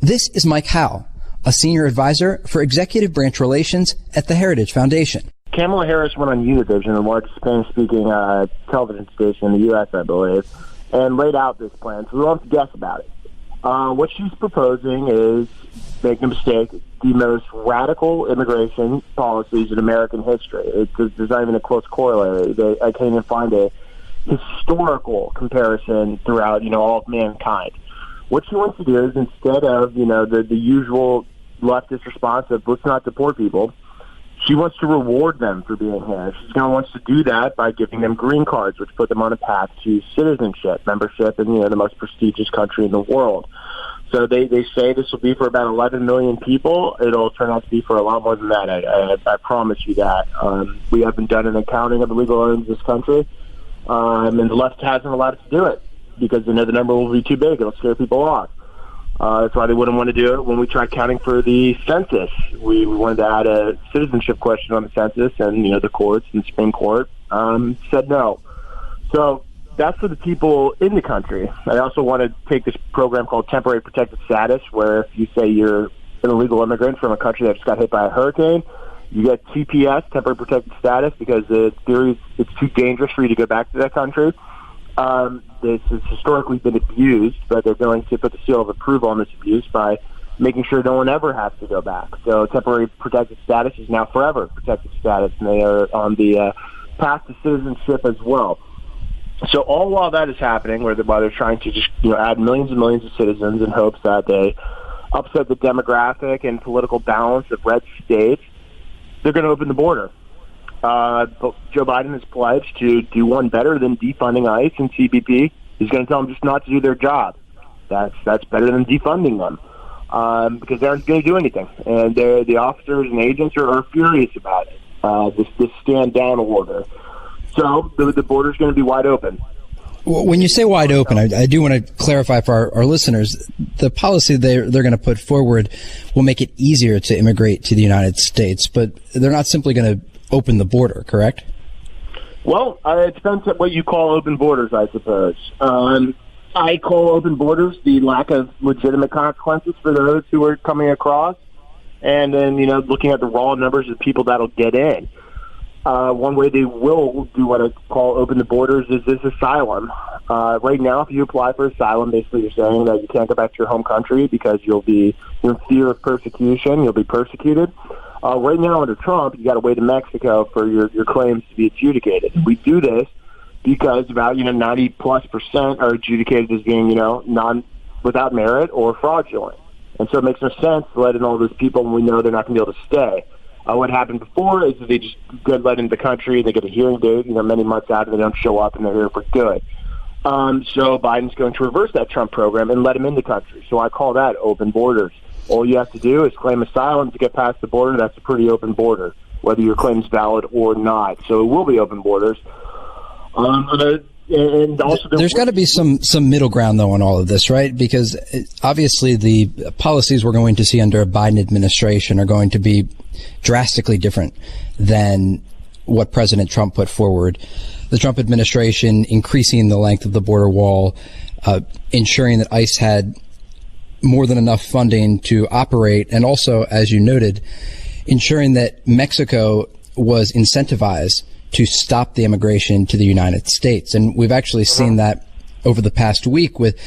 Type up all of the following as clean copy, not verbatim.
This is Mike Howell, a senior advisor for executive branch relations at the Heritage Foundation. Kamala Harris went on Univision, the largest Spanish-speaking television station in the U.S., I believe, and laid out this plan. So we don't have to guess about it. What she's proposing is, make no mistake, the most radical immigration policies in American history. There's not even a close corollary. I can't even find a historical comparison throughout, all of mankind. What she wants to do is, instead of, the usual leftist response of let's not deport people, she wants to reward them for being here. She's going to want to do that by giving them green cards, which put them on a path to citizenship, membership in, the most prestigious country in the world. So they say this will be for about 11 million people. It'll turn out to be for a lot more than that. I promise you that. We haven't done an accounting of illegal aliens in this country, and the left hasn't allowed us to do it because they know the number will be too big. It'll scare people off. That's why they wouldn't want to do it. When we tried counting for the census, we wanted to add a citizenship question on the census, and the courts and the Supreme Court said no. So that's for the people in the country. I also want to take this program called temporary protected status, where if you say you're an illegal immigrant from a country that just got hit by a hurricane, you get TPS, temporary protected status, because it's too dangerous for you to go back to that country. This has historically been abused, but they're going to put the seal of approval on this abuse by making sure no one ever has to go back. So temporary protected status is now forever protected status, and they are on the path to citizenship as well. So all while that is happening, while they're trying to just add millions and millions of citizens in hopes that they upset the demographic and political balance of red states, they're going to open the border. But Joe Biden has pledged to do one better than defunding ICE and CBP. He's going to tell them just not to do their job. That's better than defunding them, because they aren't going to do anything. And the officers and agents are furious about it. This stand down order. So the border is going to be wide open. When you say wide open, I do want to clarify for our listeners, the policy they're going to put forward will make it easier to immigrate to the United States, but they're not simply going to open the border, correct? Well, it depends on what you call open borders, I suppose. I call open borders the lack of legitimate consequences for those who are coming across, and then, looking at the raw numbers of people that'll get in. One way they will do what I call open the borders is this asylum. Right now, if you apply for asylum, basically you're saying that you can't go back to your home country because you're in fear of persecution. You'll be persecuted. Right now, under Trump, you got to wait in Mexico for your claims to be adjudicated. We do this because about 90+% are adjudicated as being without merit or fraudulent, and so it makes no sense to let in all those people when we know they're not going to be able to stay. What happened before is that they just get let into the country, they get a hearing date, many months out, and they don't show up, and they're here for good. So Biden's going to reverse that Trump program and let them in the country. So I call that open borders. All you have to do is claim asylum to get past the border. That's a pretty open border, whether your claim's valid or not. So it will be open borders. And also there's got to be some middle ground, though, on all of this, right? Because obviously the policies we're going to see under a Biden administration are going to be drastically different than what President Trump put forward. The Trump administration increasing the length of the border wall, ensuring that ICE had more than enough funding to operate, and also, as you noted, ensuring that Mexico was incentivized to stop the immigration to the United States. And we've actually seen that over the past week with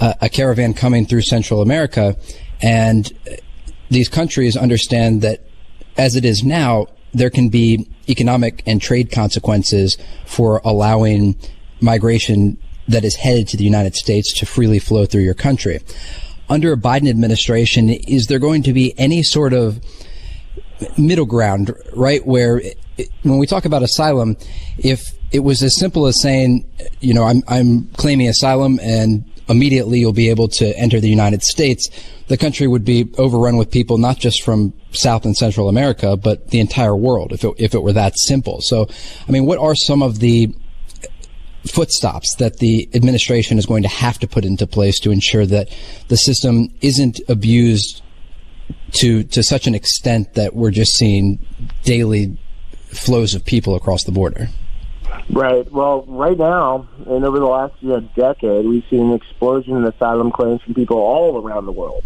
a caravan coming through Central America. And these countries understand that as it is now, there can be economic and trade consequences for allowing migration that is headed to the United States to freely flow through your country. Under a Biden administration, is there going to be any sort of middle ground, right, where when we talk about asylum, if it was as simple as saying, I'm claiming asylum and immediately you'll be able to enter the United States, the country would be overrun with people not just from South and Central America, but the entire world, if it were that simple. So, what are some of the footstops that the administration is going to have to put into place to ensure that the system isn't abused to such an extent that we're just seeing daily flows of people across the border? Right. Well, right now, and over the last decade, we've seen an explosion in asylum claims from people all around the world.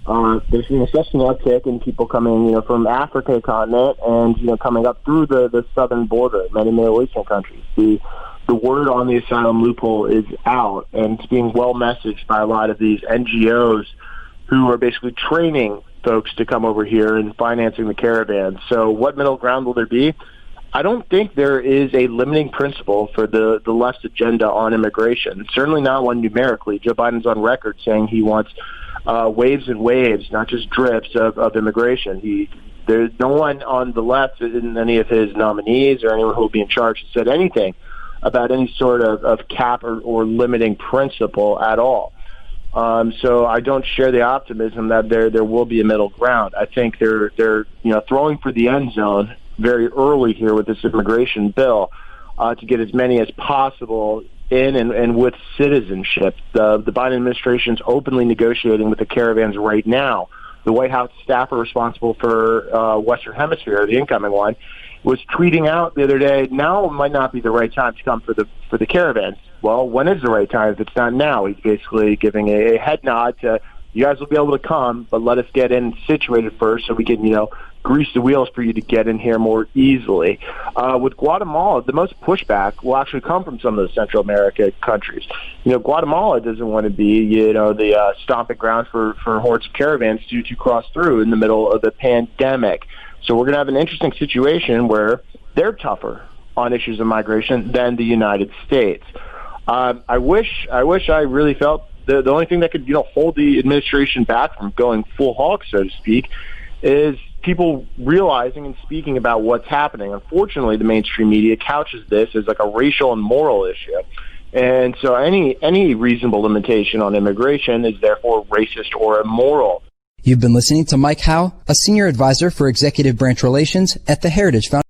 there's been such an uptick in people coming, from Africa continent and, coming up through the southern border, many Middle Eastern countries. The word on the asylum loophole is out, and it's being well messaged by a lot of these NGOs who are basically training folks to come over here and financing the caravans. So what middle ground will there be? I don't think there is a limiting principle for the left's agenda on immigration. Certainly not one numerically. Joe Biden's on record saying he wants waves and waves, not just drifts of immigration. There's no one on the left, in any of his nominees or anyone who will be in charge, said anything about any sort of cap or limiting principle at all. So I don't share the optimism that there will be a middle ground. I think they're throwing for the end zone very early here with this immigration bill to get as many as possible in and with citizenship. The Biden administration's openly negotiating with the caravans right now. The White House staffer responsible for Western Hemisphere, the incoming one, was tweeting out the other day, now might not be the right time to come for the caravans. Well, when is the right time if it's not now? He's basically giving a head nod to, you guys will be able to come, but let us get in situated first so we can, grease the wheels for you to get in here more easily. With Guatemala, the most pushback will actually come from some of the Central America countries. Guatemala doesn't want to be, the stomping ground for hordes of caravans to cross through in the middle of the pandemic. So we're going to have an interesting situation where they're tougher on issues of migration than the United States. I wish I really felt the only thing that could, hold the administration back from going full hog, so to speak, is people realizing and speaking about what's happening. Unfortunately, the mainstream media couches this as like a racial and moral issue. And so any reasonable limitation on immigration is therefore racist or immoral. You've been listening to Mike Howell, a senior advisor for executive branch relations at the Heritage Foundation.